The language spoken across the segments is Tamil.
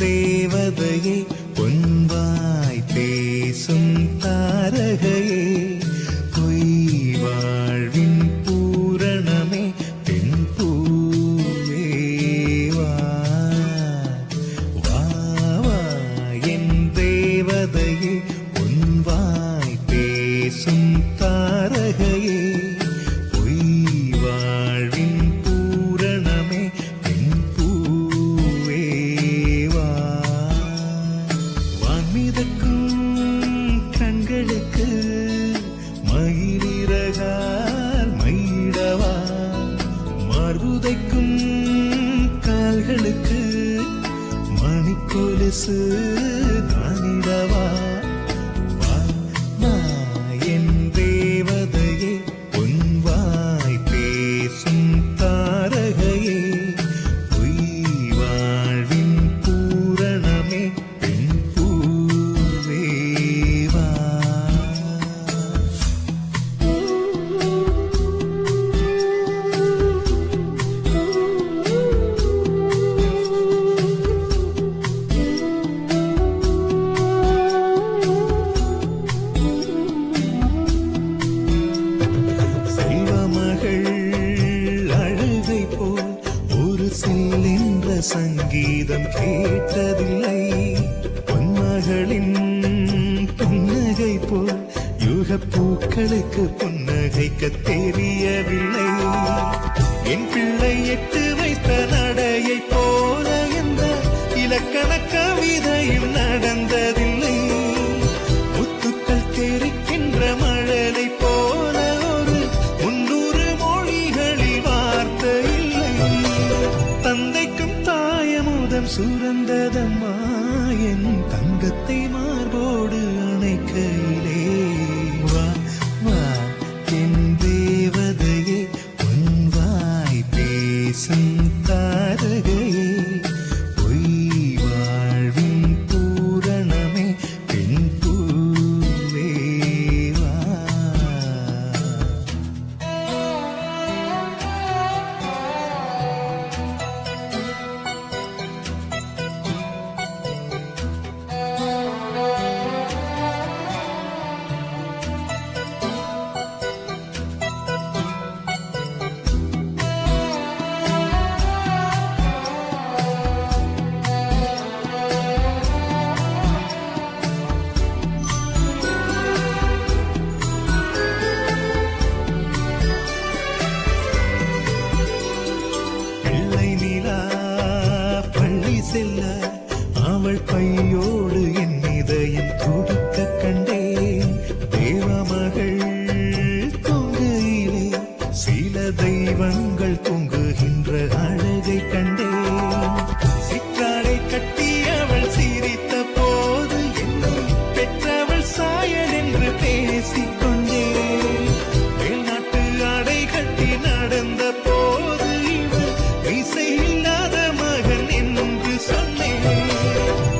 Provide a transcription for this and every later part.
தேவதையே பொன்வாய் பேசும் தாரகையே பொய் வாழ்வின் பூரணமே பெண் பூவேவா வா வா என் தேவதையே பொன்வாய் பேசும் தாரகையே பொய் வாழ்வின் பூரணமே பெண் பூவேவா கண்களுக்கு மயிலிறகால் மயிடவா மார்புதைக்கும் கால்களுக்கு மணிக்கொலுசு தானிடவா வா வா என் தேவதையே பொன்வாய் பேசும் தாரகையே பொய் வாழ்வின் பூரணமே பெண் பூவேவா. சங்கீதம் கேட்டதில்லை பொன்மகளின் புன்னகை போல் யுக பூக்களுக்கு புன்னகைக்க தெரியவில்லை என் பிள்ளை எட்டு வைத்த நடையை போல என்ற இலக்கண கவிதையும் நடந்ததில்லை முத்துக்கள் தெரிக்கின்ற மழலை போல ஒரு 300 மொழிகளில் வார்த்தை இல்லை உள்ளம் சுரந்ததம்மா என் தங்கத்தை மார்போடு அணைக்கையிலே வா வா என் தேவதையே உன் வாய் பேசும் தாரகையே பொய் வாழ்வின் பூரணமே பெண் பூவே வா. பிள்ளை நிலா பள்ளி செல்ல அவள் பையோடு என் இதயம் துடிக்க கண்டேன். தேவமகள் தொங்கையிலே சில தெய்வங்கள் தொங்குகின்ற அழகை கண்டேன். சிற்றாடை கட்டி அவள் சிரித்த போது என்னை பெற்றவள் சாயல் என்று பேசிக்கொண்டேன். மேல்நாட்டு ஆடை கட்டி நடந்த போது இவள் இசை இல்லாத மகன் என்று சொன்னேன்.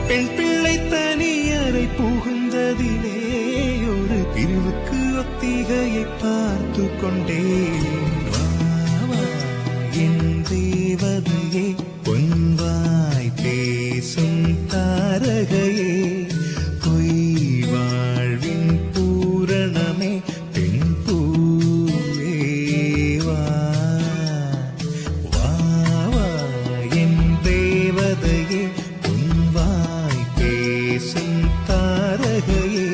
பெண் பிள்ளை தனியறை புகுந்ததிலே ஒரு பிரிவுக்கு ஒத்திகையை பார்த்து கொண்டேன். வா, வா, என் தேவதையே பொன் வாய் பேசும் தாரகையே பொய் வாழ்வின் பூரணமே பெண் பூவே வா. வா, வா, என் தேவதையே உன் வாய் பேசும் தாரகையே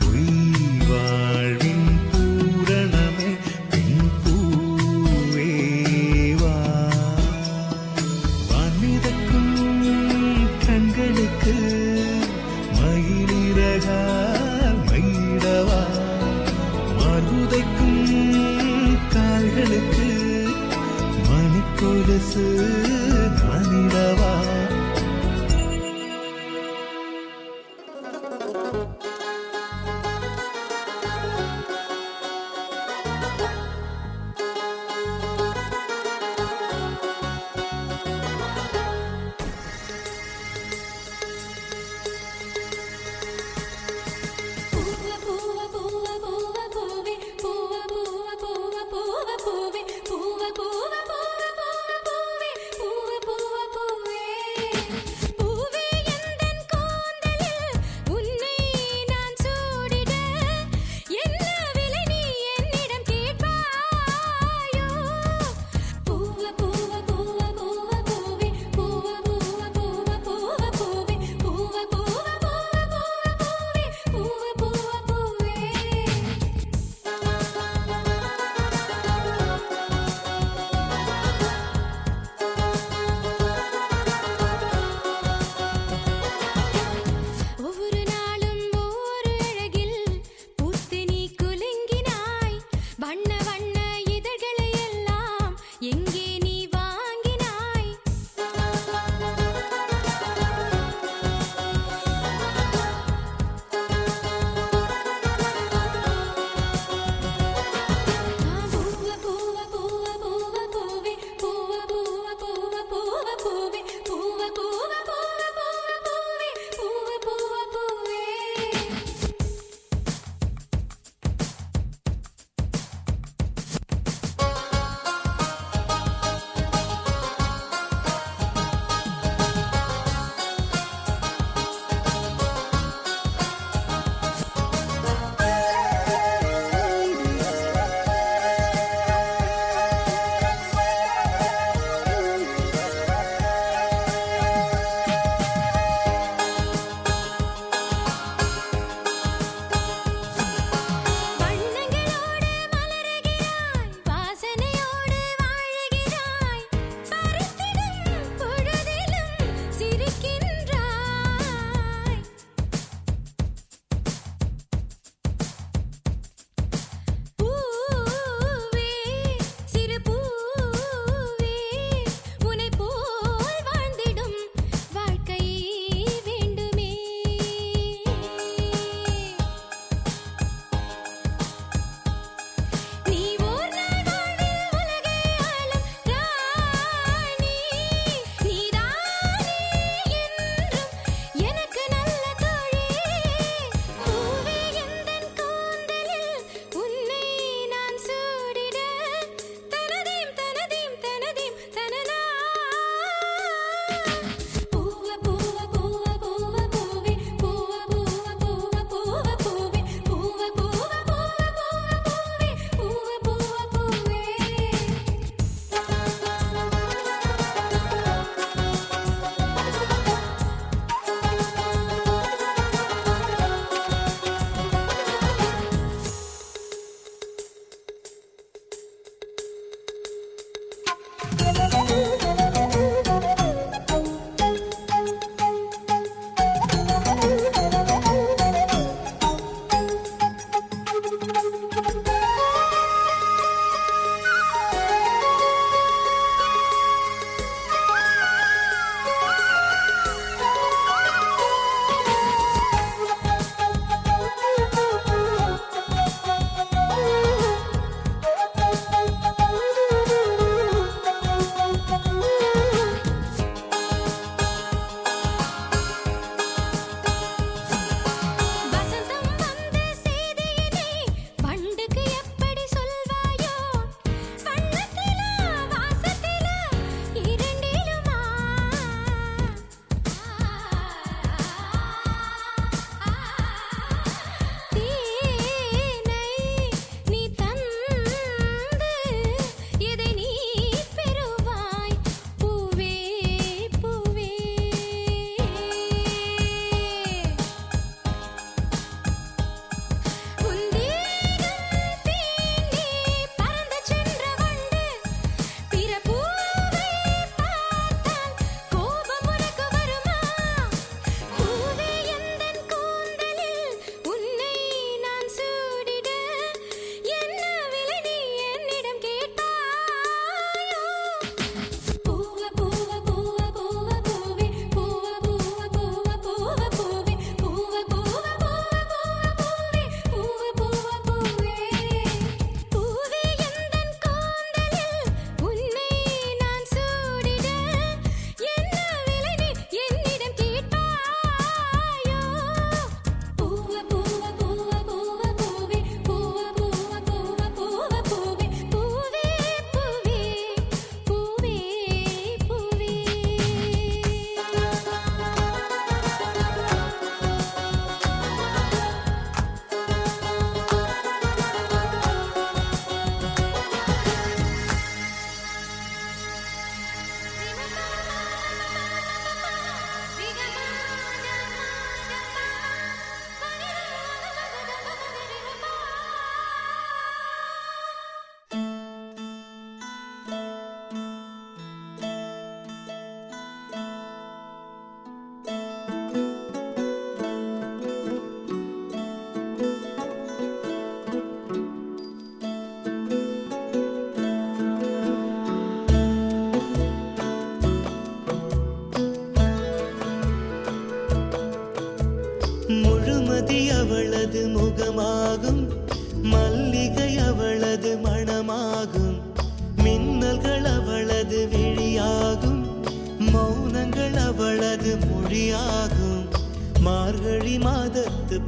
பொய் வாழ்வின் பூரணமே பெண் பூவே வா. வான்மிதக்கும் கண்களுக்கு மயிலிறகால் மயிடவா, மார்புதைக்கும் கால்களுக்கு மணிக்கொலுசு நானிடவா. பூவே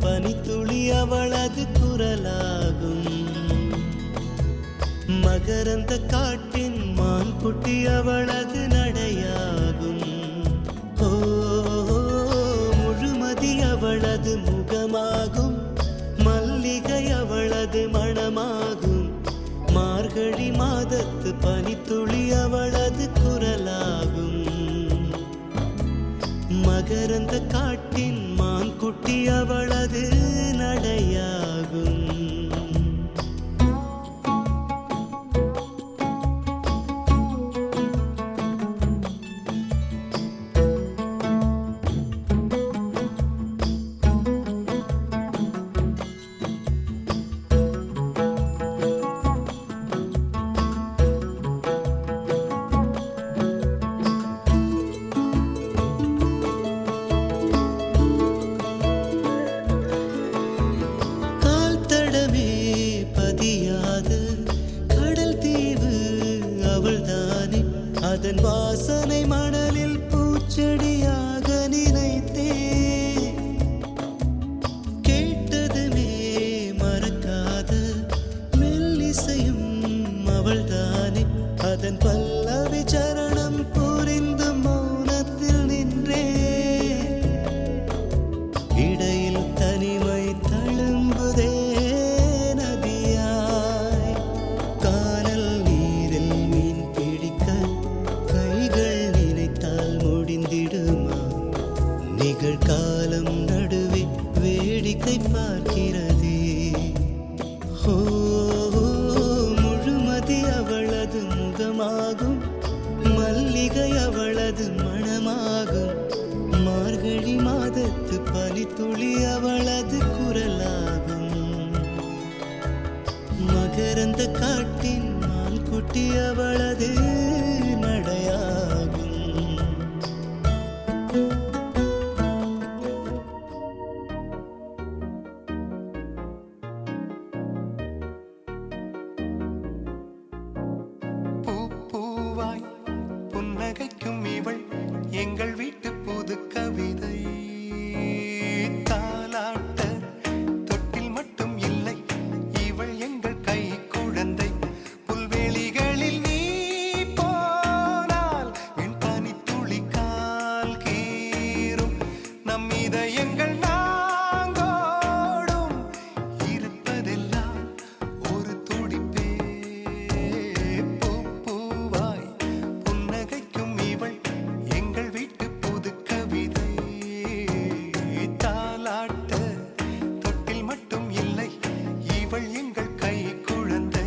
பனித்துளி அவளது குரலாகும். மகரந்த காட்டின் மான் குட்டி அவளது நடையாகும். ஓ, முழுமதி அவளது முகமாகும். மல்லிகை அவளது மணமாகும். மார்கழி மாதத்து பனித்துளி அவளது குரலாகும். மகரந்த காட்டின் மான் குட்டி அவளது நடையாகும். அதன் வாசனை மணலில் பூச்செடியாக நினைத்தே கேட்டதுமே மறக்காத மெல்லிசையும் அவள்தானே. அதன் பல்லவி சரணம் புரிந்து மௌனத்தில் நின்றே இடையில் தனிமை தழும்புதே நதியாய். கானல் நீரில் மீன் பிடிக்க கைகள் நினைத்தால் முடிந்திடுமா? நிகழ்காலம் நடுவே வேடிக்கை பார்க்கிறதே. ஓ, முழுமதி அவளது முகமாகும். மல்லிகை அவளது மணமாகும். மார்கழி மாதத்து பனித்துளி அவளது குரலாகும். மகரந்த காட்டின் மான் குட்டி அவளது நடையாகும். பூவாய் புன்னகைக்கும் இவள் எங்கள் வீட்டு புது கவிதை. தாலாட்ட தொட்டில் மட்டும் இல்லை, இவள் எங்கள் கை குழந்தை. புல்வெளிகளில் நீ போனால் என் பனி துளி கால் கீறும். நம் இதயங்கள் நாங்கோடும் இருப்பதெல்லாம் ஒரு துடிப்பே. பூவாய் புன்னகைக்கும் இவள் எங்கள் வீட்டு புது கவிதை. தாலாட்ட தொட்டில் மட்டும் இல்லை, இவள் எங்கள் கை குழந்தை.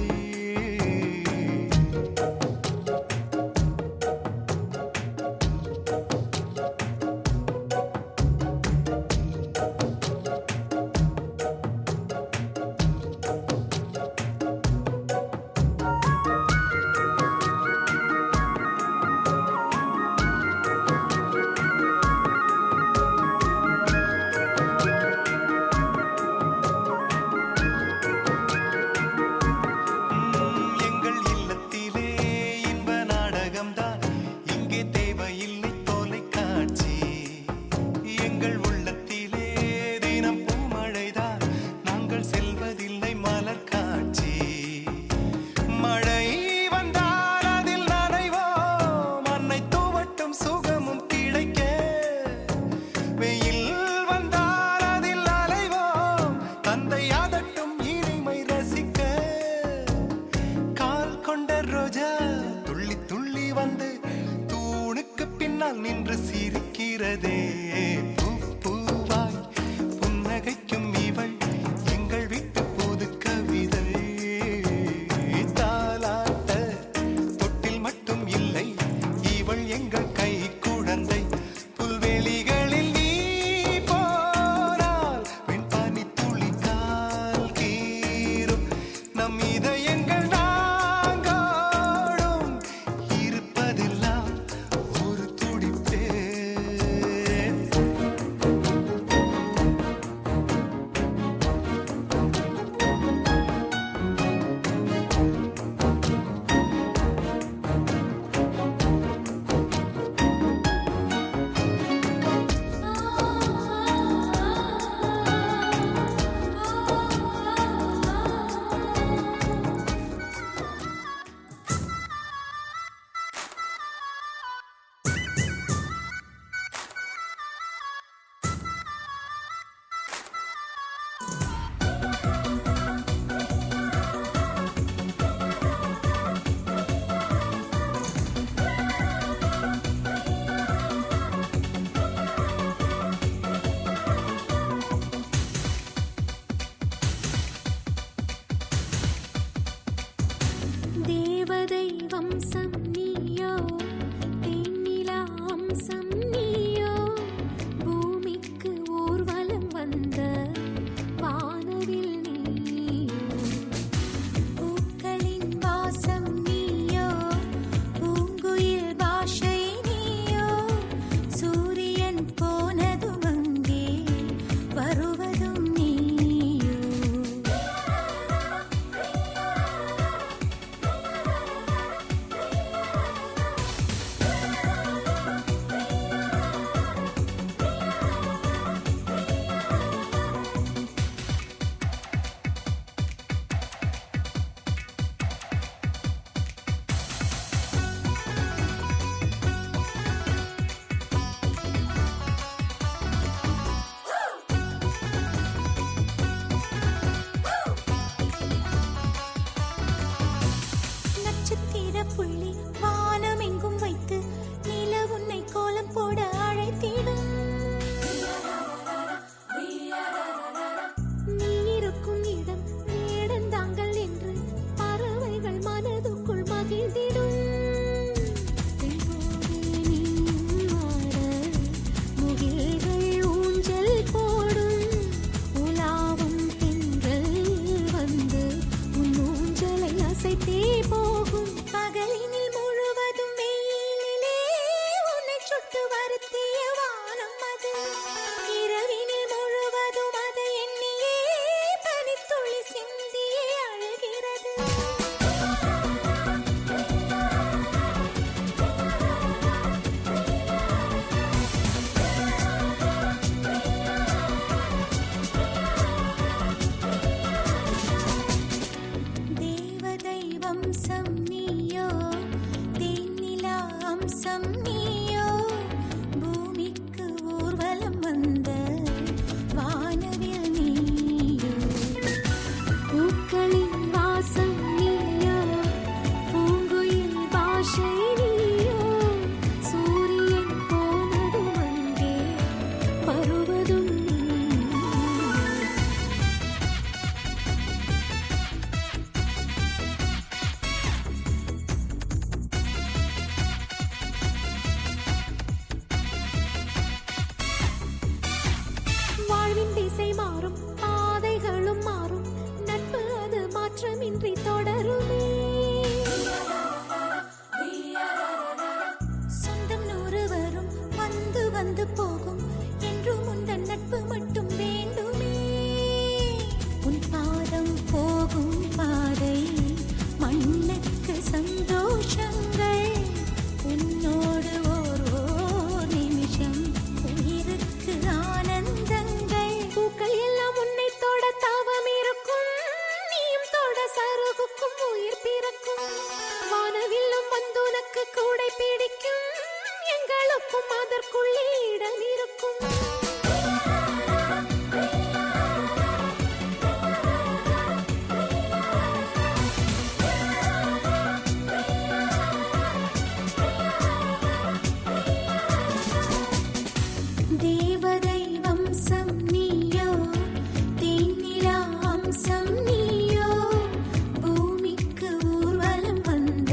எங்கள் இல்லத்திலே இன்ப நாடகம்தான், இங்கே தேவையில்லை தொலைக்காட்சி. எங்கள் உள்ளத்திலே தினம் பூமழைதான், நாங்கள் செல்வதில்லை மலர் காட்சி. மழை வந்தால் அதில் நனைவோம், மண்ணை தூவட்டும் சுகமும் கிடைக்க. வெயில் வந்தால் அதில் அலைவோம், தந்தை அதட்டும் இனிமை ரசிக்க. கால் கொண்ட ரோஜா துள்ளி துள்ளி வந்து தூணுக்கு பின்னால் நின்று சிரிக்கிறதே. பூவாய் புன்னகைக்கும் இவள் எங்கள் வீட்டு புது கவிதை. தாலாட்ட தொட்டில் மட்டும் இல்லை, இவள் எங்கள் கை குழந்தை. புல்வெளிகளில் நீ போனால் வெண் பனி துளி கால் கீறும். நம் இதயங்கள் நாங்கோடும் இருப்பதெல்லாம் ஒரு துடிப்பே. வாசம் நீயோ பூமிக்கு ஊர்வலம் வந்த வானவில் நீயோ பூக்களின் வாசம் நீயோ பூங்குயில் பாஷை நீயோ சூரியன் போனதும் அங்கே வருவதும் நீயோ வாழ்வின் திசை மாறும் பாதைகளும் மாறும் நட்பு அது மாற்றமின்றி தொடருமே சொந்தம் நூறு வரும் வந்து வந்து போகும் என்றும் உந்தன் நட்பு மட்டும் வேண்டுமே உன் பாதம் போகும் பாதை மண்ணுக்கு சந்தோஷங்கள் உன்னோடு ஓர் நிமிஷம் உயிருக்கு ஆனந்தங்கள் பூக்கள் எல்லாம் உன்னை தொட தாவம் இருக்கும் நீயும் தொட சருகுக்கும் உயிர் பிறக்கும் வானவில்லும் வந்து உனக்கு கூடை பிடிக்கும் எங்களுக்கும் அதற்குள்ளே இடம் இருக்கும் தேவதை வம்சம் நீயோ தேனிலா அம்சம் நீயோ பூமிக்கு ஊர்வலம் வந்த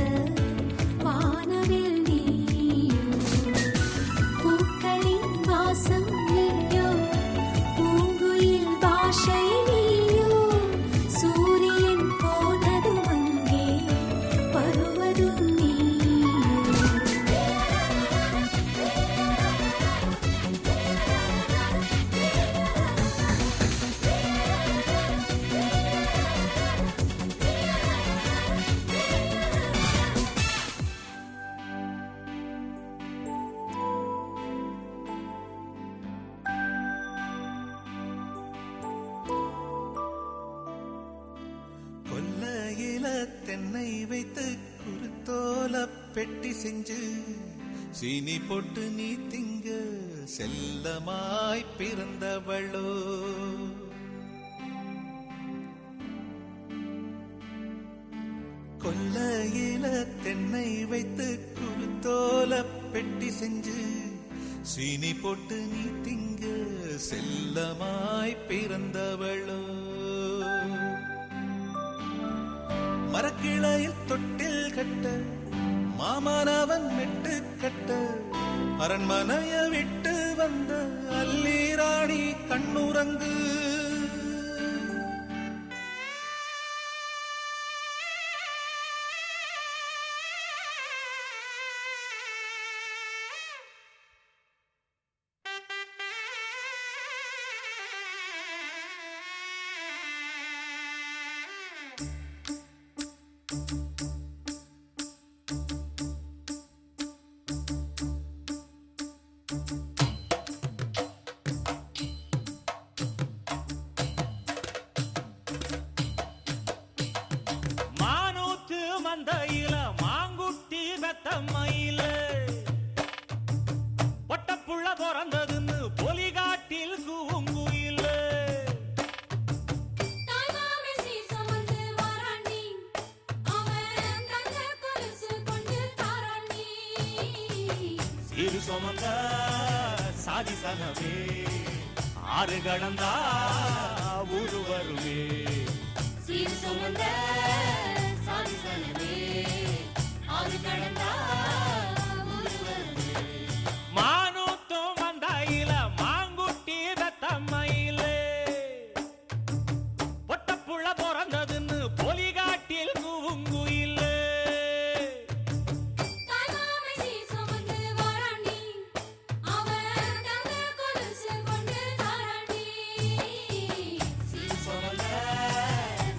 வானவில் நீயோ பூக்களின் வாசம் நீயோ பூங்குயில் பாஷை நீயோ சூரியன் போனதும் அங்கே வருவதும் நீயோ கொல்லையில தென்னை வைத்து குருத்தோல பெட்டி செஞ்சு சீனி போட்டு நீ திங்க செல்லமாய் பிறந்தவளோ கொல்லையில தென்னை வைத்து குருத்தோல பெட்டி செஞ்சு சீனி போட்டு நீ திங்க செல்லமாய் பிறந்தவளோ மரக்கிளையில் தொட்டில் கட்ட மாமனவன் மெட்டு கட்ட அரண்மனைய விட்டு வந்த அல்லீராணி கண்ணுறங்கு மானூத்து மந்தையில மாங்குட்டி வெத்தம்மையில பொட்டப்புள்ள பிறந்ததுன்னு பொலிகாட்டில் கூங்குயில தாய்மாமே சீசமந்து வாராண்டி அவன் தங்க கொலுசு கொண்டு தாராண்டி சீரு சுமந்த சாதி சனமே ஆறு கடந்தா ஊரு வருமே சீர் சுமந்த சாதிசனமே ஆறு கடந்தா ஊரு வருமே மானூத்தும் மந்தையில மாங்குட்டி வெத்தம்மையில பொட்டப்புள்ள பிறந்ததுன்னு பொலிகாட்டில் கூங்குயில தாய்மாமே சீசமந்து வாராண்டி அவன் தங்க கொலுசு கொண்டு தாராண்டி சீர் சுமந்த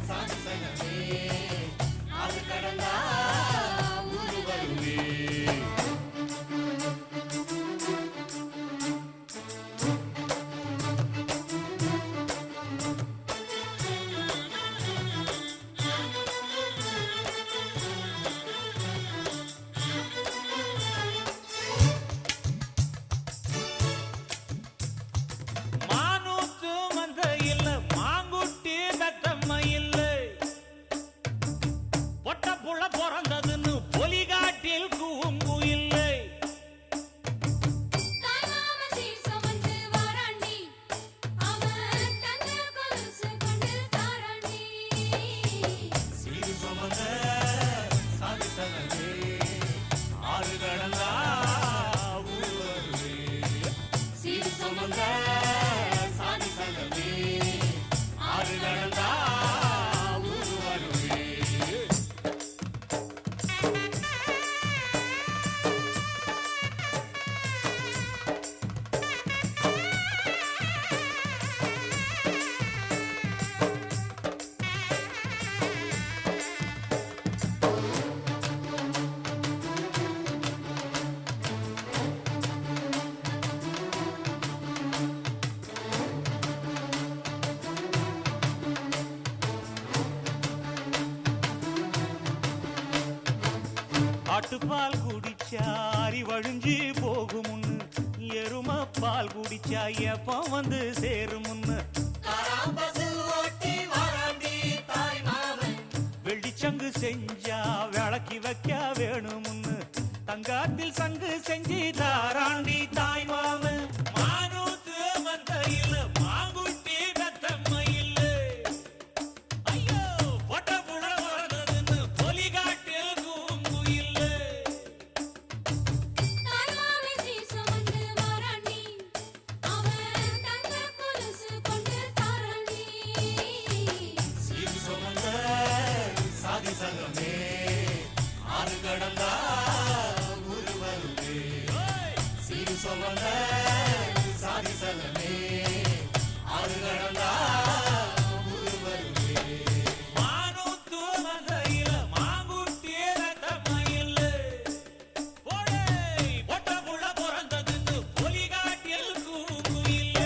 சாதி சனமே ஆறு கடந்தா ஊரு வருமே பசுப்பால் குடிச்சா அறிவழிஞ்சு போகுமுன்னு, எரும பால் குடிச்சா எப்ப வந்து சேருமுன்னு, வெள்ளிச்சங்கு செஞ்சா விளக்கி வைக்க வேணுமுன்னு, தங்காத்தில் சங்கு செஞ்சு தாராண்டி தாய் மாமன். மானூத்து மந்தையில் மாங்குட்டி பெத்தம்மையில், ஐயோ பொட்ட புட வரதுன்னு பொலிகாட்டில் கூங்குயில். தாய்மாமே சீசுமந்து வாராண்டி, அவன் தங்க கொலுசு கொண்டு தாராண்டி. சீர் சுமந்த சாதி சங்கமே ஆறு கடந்தா ஊரு வருவே. சீர் சுமந்த சாதி சங்கமே ஆறு கடந்தா ஊரு வருவே. மானூத்து மந்தையில் மாங்குட்டி பெத்தம்மையில், போடே பொட்ட புட பிறந்ததுன்னு பொலிகாட்டில் கூங்குயில்.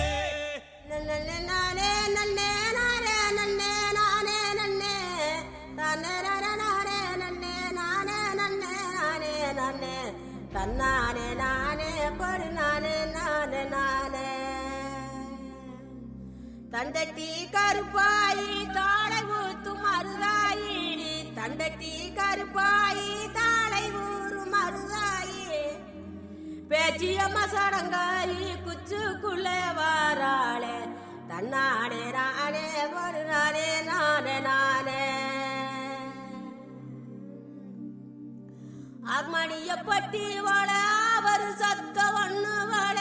நன்னே நானே நன்னே நானே நன்னே நானே நன்னே தன்னே நானே நன்னே நானே நன்னே நானே நன்னே தன்னானே நானே பொறு நானே நானே நானே தண்டட்டி கருப்பாயி தாளை ஊத்தும் மருதாயி, தண்டட்டி கருப்பாயி தாளை ஊறும் மருதாயி, பேச்சியம்மா சடங்காயி குச்சுக்குள்ளே வாராளே தன்னானே நானே ஒரு நானே நானே நானே. அர்மணிய பட்டி வாழ அவர் சத்த ஒண்ணு வாழ,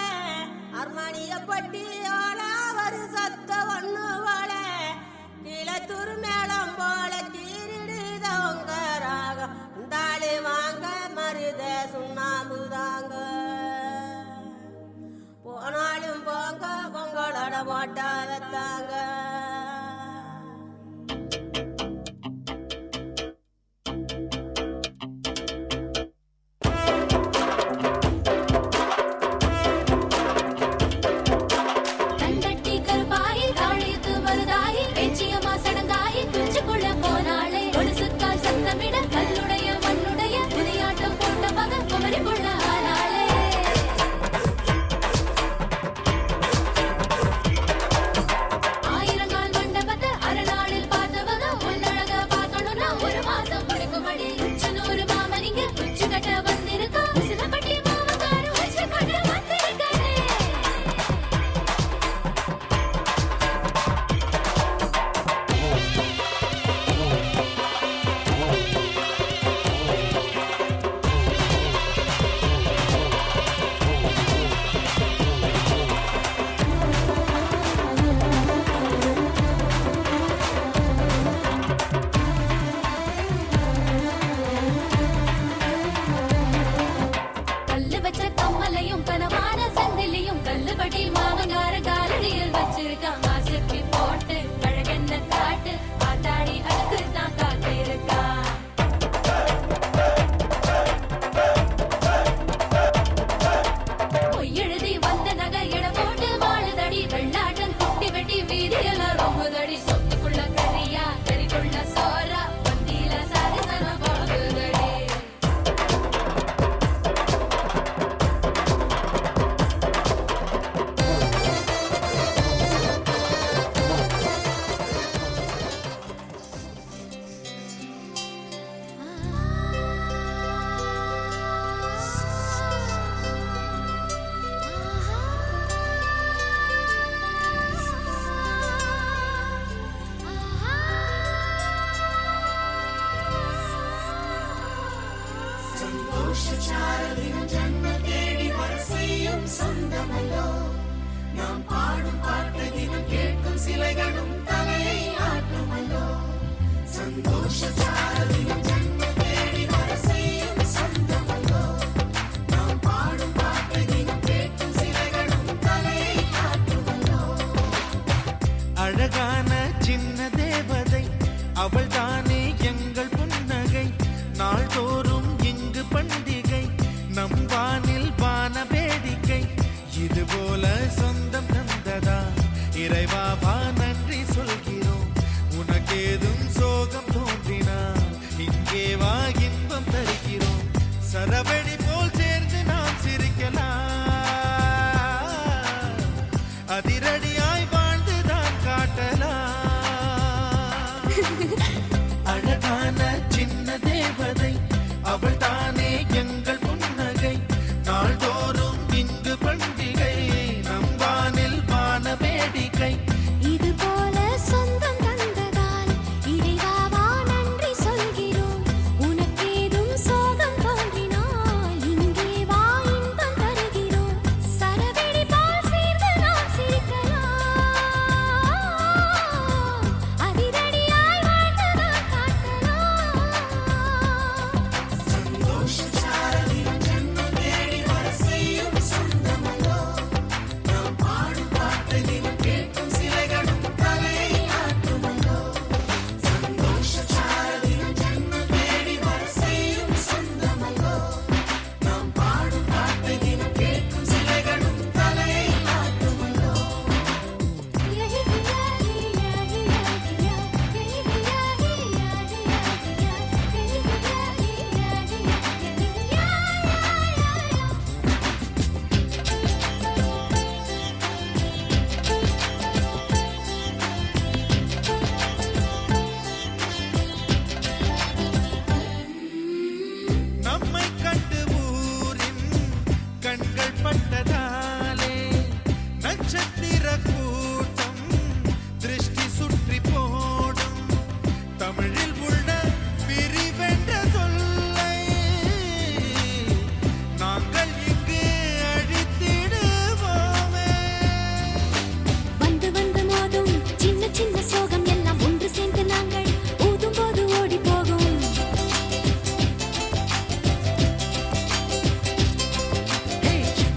அர்மணிய பட்டி வாழ அவர் சத்த ஒண்ணு வாழ, கீழத்தூர் மேளம் போல தீரிடுதவங்க ராகம், உண்டாளி வாங்க மருத சுண்ணாம்புதாங்க, போனாலும் போங்க பொங்கலோட போட்டா வைத்தாங்க. தண்டட்டி கருப்பாயி தாழியத்து மருதாயி, பேச்சியம்மா சடங்காயி குச்சுக்குள்ள போனாளே, கொலுசுக்கால் சத்தமிட கல்லுடைய மண்ணுடைய புதியாட்டம் போட்ட மகன் குமரி புள்ள ஆனாளே. ஆயிரங்கால் மண்டபத்தை அரைநாளில் பார்த்தவங்க உன்னழக பார்க்கணும்னா ஒரு மாசம் பிடிக்கும்படி உச்சனூர் மாமனிங்க உச்சு கட்ட வந்திருக்கா, சிலப்பட்டி மாமக்காரன் உச்சு கட்ட வந்திருக்கானே. கல்லு வச்ச கம்மலையும் கனவான சந்திலையும் கல்லுபடி மாமங்கார காலடியில் வச்சிருக்கான், ஆசைக்கு போட்டு அழகென்ன காட்டு ஆத்தாடி அதுக்கு தான் காத்து இருக்கா. பொய்யெழுதி வந்த நகை எட போட்டு வாழுதடி, வெள்ளாட்டம் குட்டி வெட்டி வீதியெல்லாம் ரொம்புதடி, சொத்துக்குள்ள கரியா கறிக்குள்ள சோறா வண்டியில சாகசன போகுதடி. சந்தோஷச்சாரதினம் ஜன்ம தேடி வரிசையும் சொந்தமல்லோ, நாம் பாடும் பாட்டு தினம் கேட்கும் சிலைகளும் தலையை ஆட்டுமல்லோ. சந்தோஷச்சாரதினம் ஜன்ம தேடி வரிசையும் சொந்தமல்லோ, நாம் பாடும் பாட்டு தினம் கேட்கும் சிலைகளும் தலையை ஆட்டுமல்லோ. அழகான சின்ன தேவதை அவள் தானே எங்கள் புன்னகை, நாள்தோறும் இங்கு பண்டிகை நம் வானில் வான வேடிக்கை, இது போல சொந்தம் தந்ததா இறைவா வா நன்றி சொல்கிறோம், உனக்கேதும் சோகம் தோன்றினா இங்கே வா இன்பம் தருகிறோம்.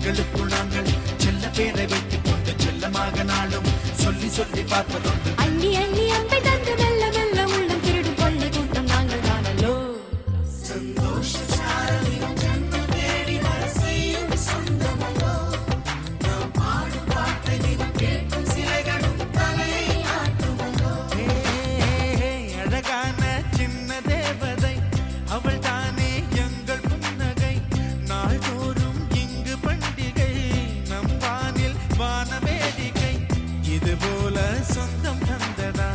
எங்களுக்குள் நாங்கள் செல்ல பேரை வைத்துக் கொண்டு செல்லமாக நாளும் சொல்லி சொல்லி பார்ப்பதுண்டு. அள்ளி அள்ளி அம்பை தந்து மெல்ல மெல்ல உள்ளம் திருடும் கொள்ளை கூட்டம் நாங்கள் காணலோ. சந்தோஷ சாரலின் ஜன்னல் தேடி வர செய்யும் சொந்தமல்லோ. நாம் பாடும் பாட்டை தினம் கேட்கும் சிலைகளும் தலையை ஆட்டுமல்லோ. அழகான சின்ன தேவதை அவள் தானே எங்கள் புன்னகை. நாள்தோறும் இங்கு பண்டிகை நம் வானில் வான வேடிக்கை. இது போல சொந்தம் தந்ததா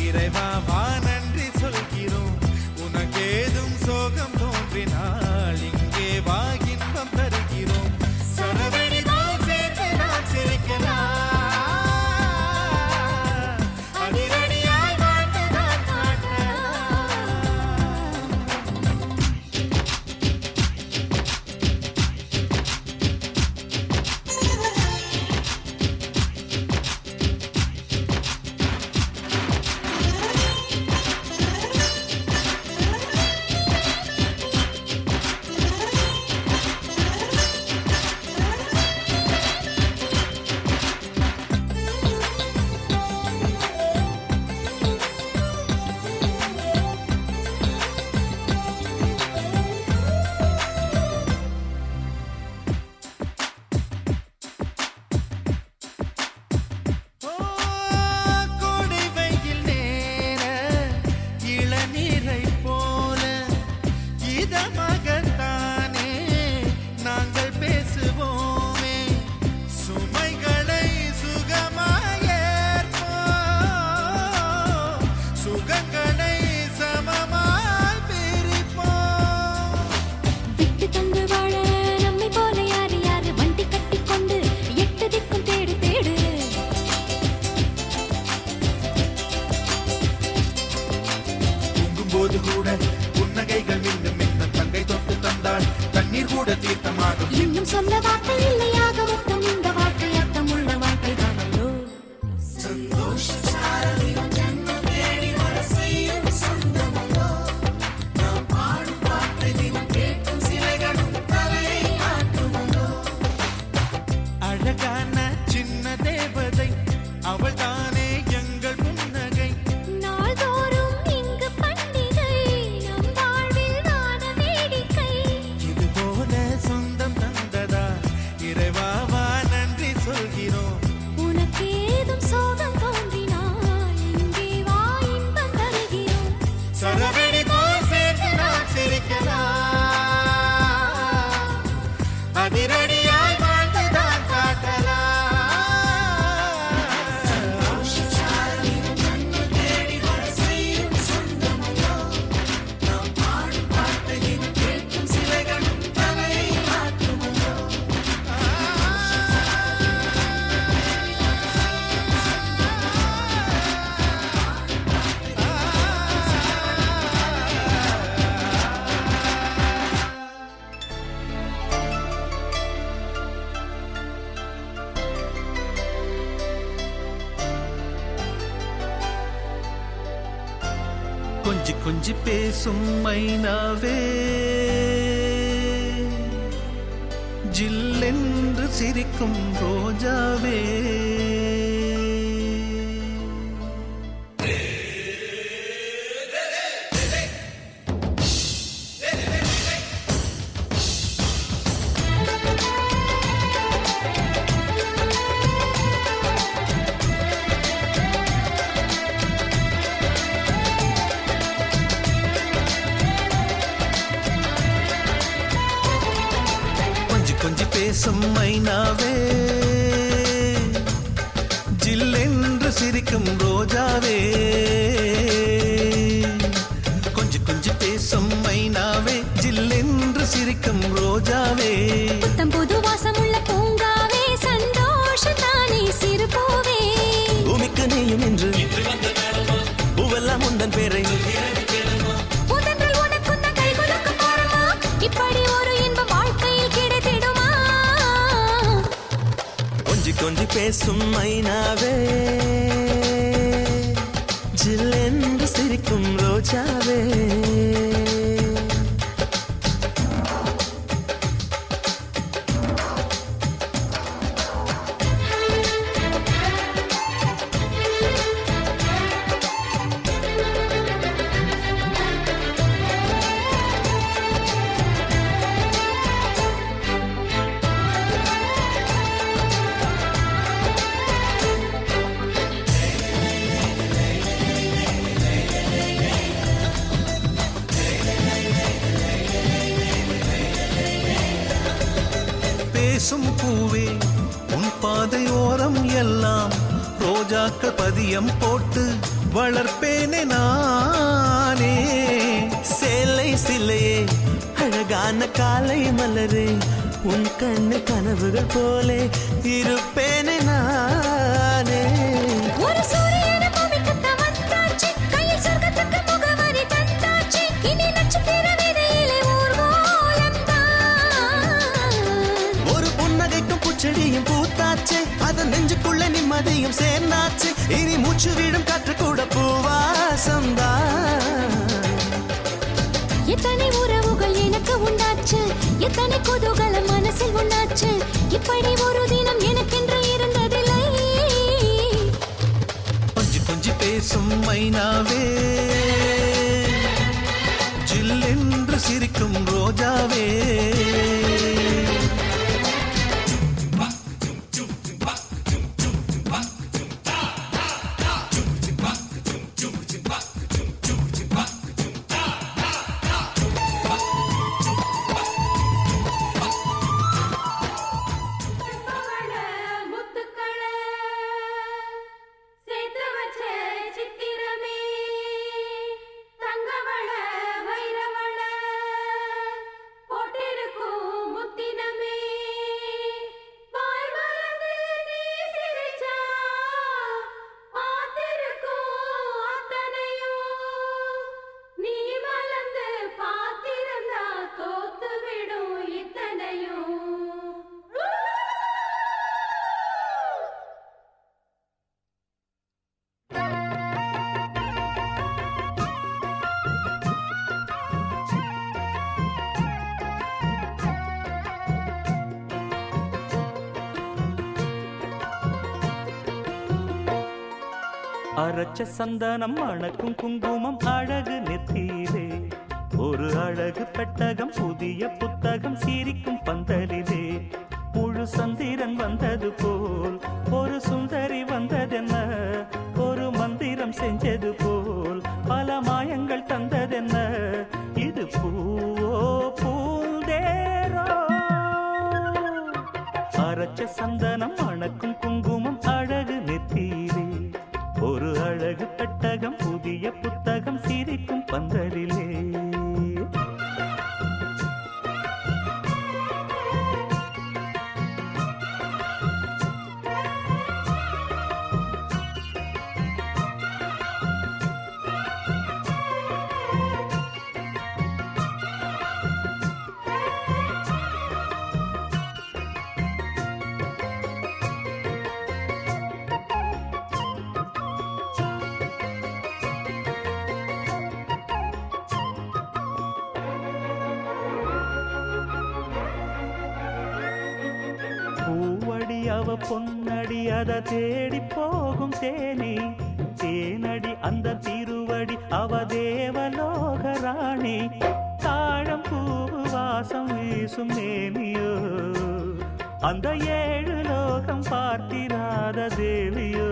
இறைவா வா நன்றி சொல்கிறோம். உனக்கேதும் சோகம் தோன்றினால் இங்கே வா இன்பம் தருகிறோம். சரவெடி போல் சேர்த்து நாம் சிரிக்கலாம். அதிரடியாய் வாழ்ந்துதான் காட்டலாம். கோடை வெயில் நேர இளநீரை போல இதமாகத்தானே நாங்கள் பேசுவோமே. சுமைகளை சுகமாயேற்போம், சுகங்களை சமமாய் பிரிப்போம். விட்டு தந்து வாழ நம்மை போல யாரு யாரு வண்டி கட்டி கொண்டு எட்டு திக்கும் தேடு தேடு. தூங்கும்போது கூட புன்னகைகள் மீண்டும் இன்னும் தங்கை தொட்டு தந்தாள் தண்ணீர் கூட தீர்த்தமாகும். இன்னும் சொல்ல வார்த்தை இல்லையாக மொத்தம் இந்த வாழ்க்கை அர்த்தம் உள்ள வாழ்க்கை தானல்லோ. சந்தோஷ சாரலின் ஜன்னல் தேடி வர செய்யும் சொந்தமல்லோ. நாம் பாடும் பாட்டை தினம் கேட்கும் சிலைகளும் தலையை ஆட்டுமல்லோ. அழகான சின்ன தேவதை அவள் தானே எங்கள் புன்னகை. நாள்தோறும் இங்கு பண்டிகை நம் வாழ்வில் வான வேடிக்கை. இது போல சொந்தம் தந்ததா இறைவா வா நன்றி சொல்கிறோம். உனக்கேதும் சோகம் தோன்றினால் இங்கே வா இன்பம் தருகிறோம். சரவெடி போல் சேர்த்து நாம் சிரிக்கலாம். அதிரடியாய் வாழ்ந்துதான் காட்டலாம். சாரலின் ஜன்னல் தேடி வர செய்யும் சொந்தமல்லோ. நாம் பாடும் பாட்டை தினம் கேட்கும் சிலைகளும் தலையை ஆட்டுமல்லோ. கொஞ்சி கொஞ்சி பேசும் மைனாவே ஜில்லென்று சிரிக்கும் ரோஜாவே. கொஞ்சி கொஞ்சி பேசும் மைனாவே ஜில்லென்று சிரிக்கும் ரோஜாவே. கொஞ்சி கொஞ்சி பேசும் மைனாவே ஜில்லென்று சிரிக்கும் ரோஜாவே. புத்தம் புது வாசமுள்ள பூங்காவே சந்தோஷத்தானே சிறு பூவே. பூமிக்கு நீயும் என்று பூவெல்லாம் உந்தன் பேரை. உதன்றல் உனக்குந்த கை குலுக்கும் பாரமா இப்படி ஒரு இன்பம் வாழ்க்கையில் கிடைத்திடுமா. கொஞ்சி கொஞ்சி பேசும் மைனாவே ஜில்லென்று சிரிக்கும் ரோஜாவே. பேசும் பூவே உன் பாதை ஓரம் எல்லாம் ரோஜாக்கள் பதியம் போட்டு வளர்ப்பேனே நானே. சேலை சிலையே அழகான காலை மலரே உன் கண்ணு கனவுகள் போலே இருப்பேனே நானே. ஒரு சூரியன பூமிக்குத்தான் வந்தாச்சு, கையில் சொர்க்கத்துக்கு முகவரி தந்தாச்சு, இனி நட்சத்திர வீதியிலே ஊர்வலம்தான். ஒரு புன்னகைக்கும் பூச்செடியும் பூத்தாச்சு, அதன் நெஞ்சுக்குள்ள நிம்மதியும் சேர்ந்தாச்சு, இனி மூச்சு விடும் காற்று கூட பூவாசம்தான். எத்தனை உறவுகள் எனக்கு உண்டாச்சு, எத்தனை குதூகலம் மனசில் உண்டாச்சு, இப்படி ஒரு தினம் எனக்கென்று இருந்ததில்லை. கொஞ்சி கொஞ்சி பேசும் மைனாவே, ஜில்லென்று சிரிக்கும் ரோஜாவே. அரைச்ச சந்தனம் அணக்கும் குங்குமம் அழகு நெத்தியிலே ஒரு அழகு பெட்டகம் புதிய புத்தகம் சிரிக்கும் பந்தலிலே முழு சந்திரன் வந்தது போல் ஒரு சுந்தரி வந்ததென்ன ஒரு மந்திரம் செஞ்சது போல் பல மாயங்கள் தந்ததென்ன இது பூவோ பூந்தேரோ அரைச்ச சந்தனம் அணக்கும் குங்குமம் அழகு நெத்தியிலே ஒரு அழகு பெட்டகம் புதிய புத்தகம் சிரிக்கும் பந்தலிலே அவ பொன்னடி அத தேடி போகும் தேனி தேனடி அந்த திருவடி அவ தேவலோக ராணி தாழம் பூவு வாசம் வீசும் நேமியோ அந்த ஏழு லோகம் பார்த்திராத தேவியோ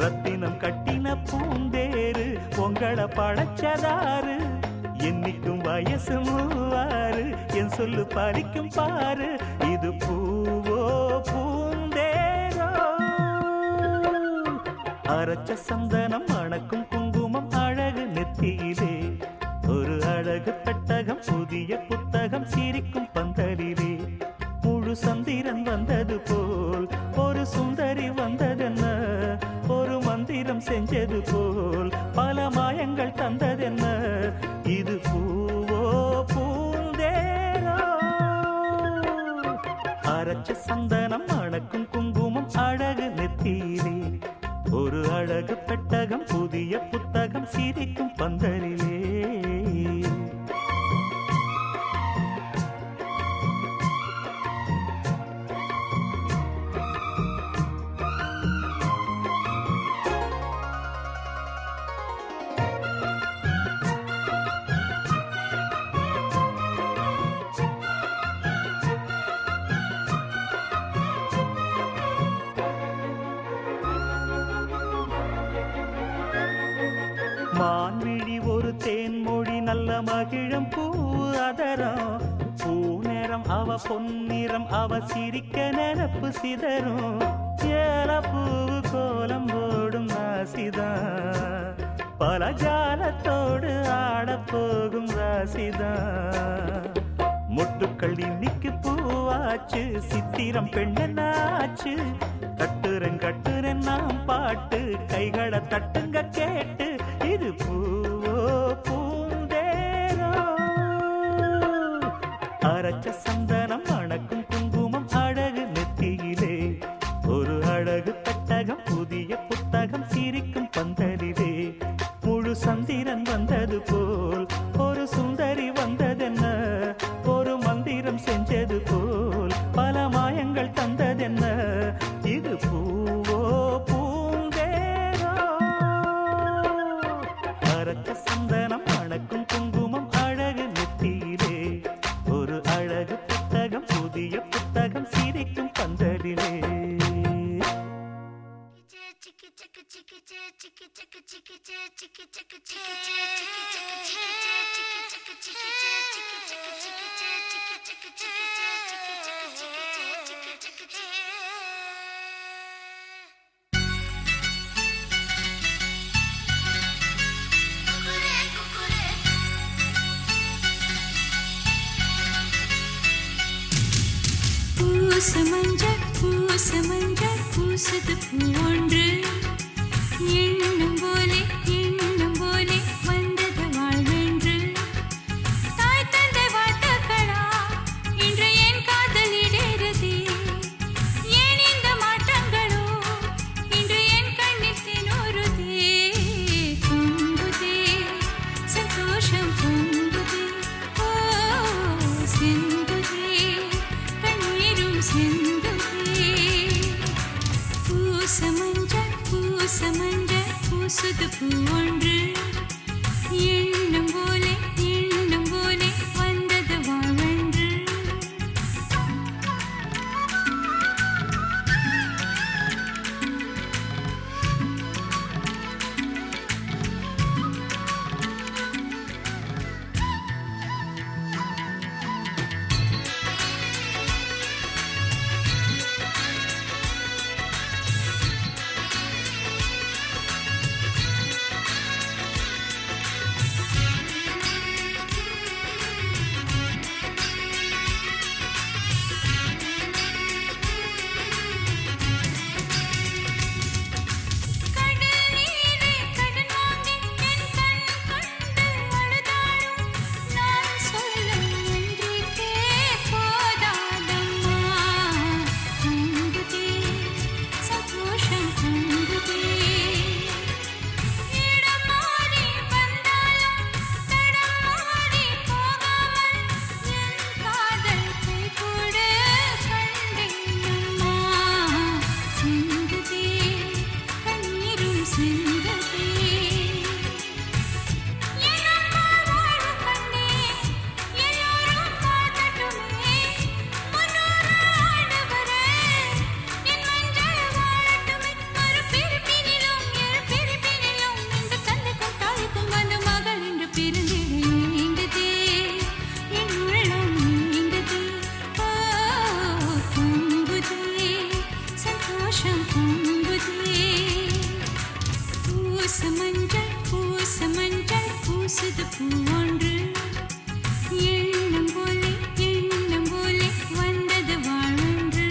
ரத்தினம் கட்டின பூந்தேரு உங்களை படைச்சதாரு என்னைக்கும் வயசு மூவாரு என் சொல்லு பறிக்கும் பாரு இது பூவோ பூந்தேரோ அரைச்ச சந்தனம் அணக்கும் குங்குமம் அழகு நெத்தியிலே ஒரு அழகு பெட்டகம் புதிய புத்தகம் சிரிக்கும் பந்தலிலே முழு சந்திரன் வந்தது போல் ஒரு சுந்தரி வந்ததென்ன ஒரு மந்திரம் செஞ்சது போல் பல மாயங்கள் தந்ததென்ன இது பூவோ பூந்தேரோ அரைச்ச சந்தனம் அணக்கும் குங்குமம் அழகு நெத்தியிலே ஒரு அழகு பெட்டகம் புதிய புத்தகம் சிரிக்கும் பந்தலிலே மான்விழி ஒரு தேன்மொழி நல்ல மகிழம் பூ அதரம் பூ நேரம் அவ பொன்னிறம் அவ சிரிக்க நினப்பு சிதறும் ஏல பூவு கோலம் போடும் ராசிதான் பல ஜாலத்தோடு ஆட போகும் ராசிதான் முட்டுக்கள் இன்னைக்கு பூவாச்சு சித்திரம் பெண்ணாச்சு கட்டுறன் நாம் பாட்டு கைகளை தட்டுங்க கேட்டு இது பூவோ பூந்தேரோ அரைச்ச சந்தனம் மணக்கும் குங்குமம் அழகு நெத்தியிலே ஒரு அழகு பெட்டகம் புதிய புத்தகம் சிரிக்கும் பந்தலிலே முழு சந்திரன் வந்தது போல் ஒரு சுந்தரி வந்ததென்ன ஒரு மந்திரம் செஞ்சது போல் பல மாயங்கள் தந்ததென்ன இது பூவோ பூந்தேரோ அரைச்ச சந்தனம் மணக்கும் குங்குமம் அழகு நெத்தியிலே ஒரு அழகு புத்தகம் புதிய புத்தகம் சிரிக்கும் பந்தலிலே பூசமஞ்சள் பூசது பூவொன்று எண்ணம் போலே வந்தது வாழ்வென்று தாய் தந்தை வாழ்த்துக்களா இன்று என் காதலிடேறதே ஏன் இந்த மாற்றங்களோ இன்று என் கண்ணில் தினோருதே பொங்குதே சந்தோஷம் பொங்குதே ஓ செங்குதே கண்ணீரும் செந்துதே பூசமஞ்சள் பூசுது பூவொன்று எண்ணம் போலே வந்தது வாழ்வென்று பூசமஞ்சள் பூசுது பூவொன்று எண்ணம் போலே வந்தது வாழ்வென்று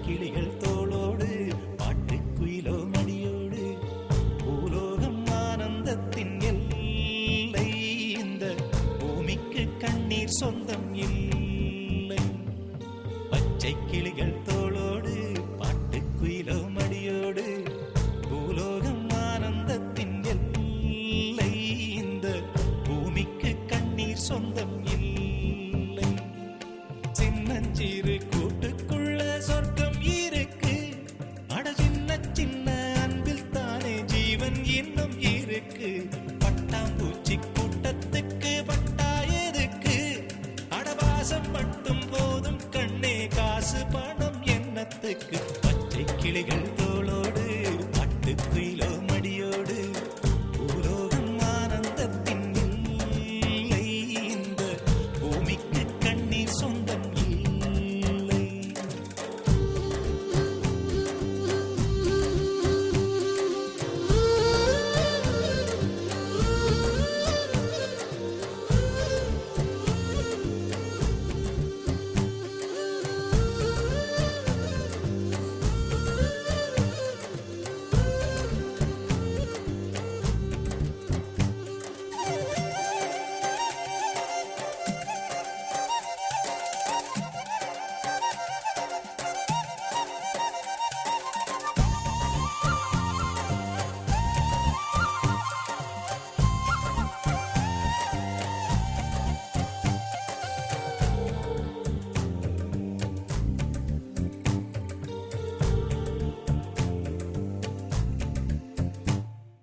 கிளிகள் தோளோடு பாட்டுக்குயிலோ மடியோடு பூலோகம் ஆனந்தத்தின் எல்லை இந்த பூமிக்கு கண்ணீர் சொந்தம் இல்லை பச்சை கிளிகள் தோளோடு பாட்டுக்குயிலோ மடியோடு பூலோகம் ஆனந்தத்தின் எல்லை இந்த பூமிக்கு கண்ணீர் சொந்தம் இல்லை சின்னஞ்சிறு கூட்டுக்குள்ள சொர்க்கம் இருக்கு அட சின்ன சின்ன அன்பில் தானே ஜீவன் இன்னும் இருக்கு பட்டாம்பூச்சி கூட்டத்துக்கு பட்டா எதுக்கு அடவாசம் மட்டும் போதும் கண்ணே காசு பணம் என்னத்துக்கு பச்சை கிளிகள் தோளோடு பட்டுக்குயிலோ மடியோடு பூலோகம் ஆனந்தத்தின் இல்லை இந்த பூமிக்கு கண்ணீர் சொந்தம் இல்லை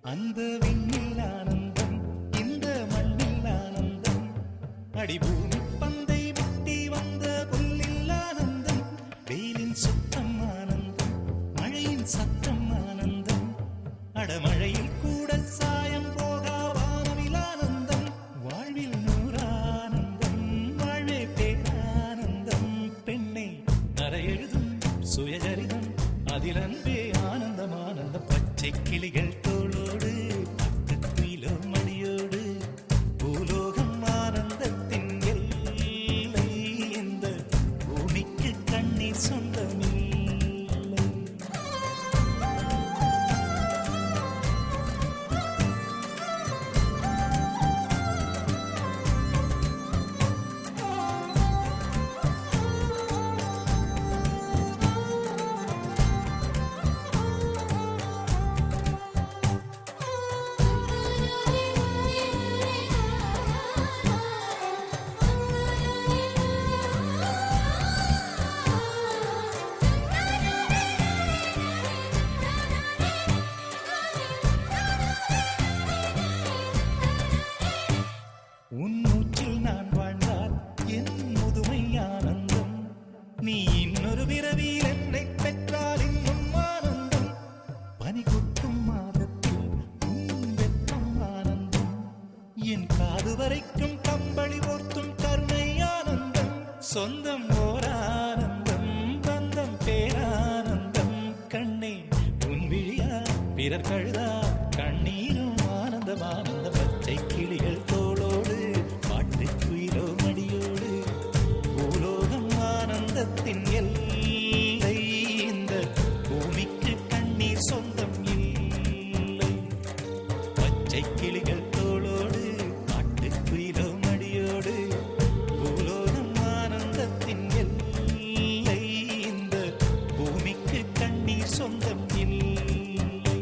அந்த விண்ணில் ஆனந்தம் இந்த மண்ணில் ஆனந்தம் அடிபூமி பந்தை முட்டி வந்த புல்லில் ஆனந்தம் வெயிலின் சுத்தம் ஆனந்தம் மழையின் சத்தம் ஆனந்தம் அடமழையில் கூட சாயம் போகா வானவில் ஆனந்தம் வாழ்வில் நூறானந்தம் வாழ்வே பேரானந்தம் பெண்ணை அறையெழுதும் சுயசரிதம் அதில் அன்பே ஆனந்தம் ஆனந்தம் பச்சை கிளிகள் தோளோடு பட்டுக்குயிலோ மடியோடு பூலோகம் ஆனந்தத்தின் எல்லை இந்த பூமிக்கு கண்ணீர் சொந்தமில்லை உன் மூச்சில் நான் வாழ்ந்தால் என் முதுமை ஆனந்தம் நீ இன்னொரு பிறவியில் என்னை பெற்றால் இன்னும் ஆனந்தம் பனி கொட்டும் மாதத்தில் உன் வெப்பம் ஆனந்தம் என் காது வரைக்கும் கம்பளி போர்த்தும் கருணை ஆனந்தம் சொந்தம் ஓர் ஆனந்தம் பந்தம் பேரானந்தம் கண்ணே உன் விழியா பிறர் கழுதா கண்ணீரும் ஆனந்தம் ஆனந்த பச்சை கிளிகள் தோளோடு பாட்டுக்குயிலோ மடியோடு பூலோகம் ஆனந்தத்தின் எல்லை இந்த பூமிக்கு கண்ணீர் சொந்தம் இல்லை பச்சை கிளிகள் தோளோடு பாட்டுக்குயிலோ மடியோடு பூலோகம் ஆனந்தத்தின் எல்லை இந்த பூமிக்கு கண்ணீர் சொந்தம் இல்லை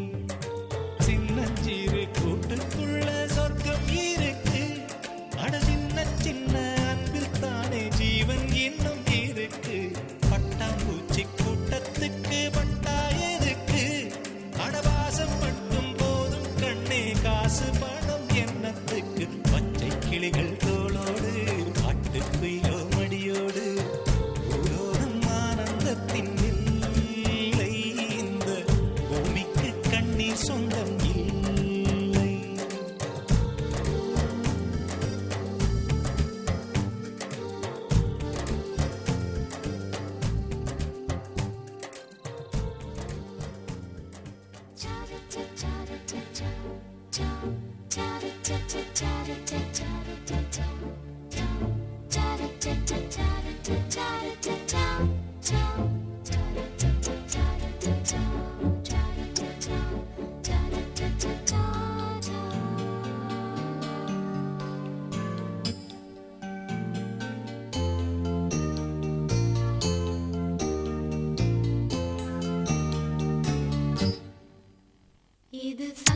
இது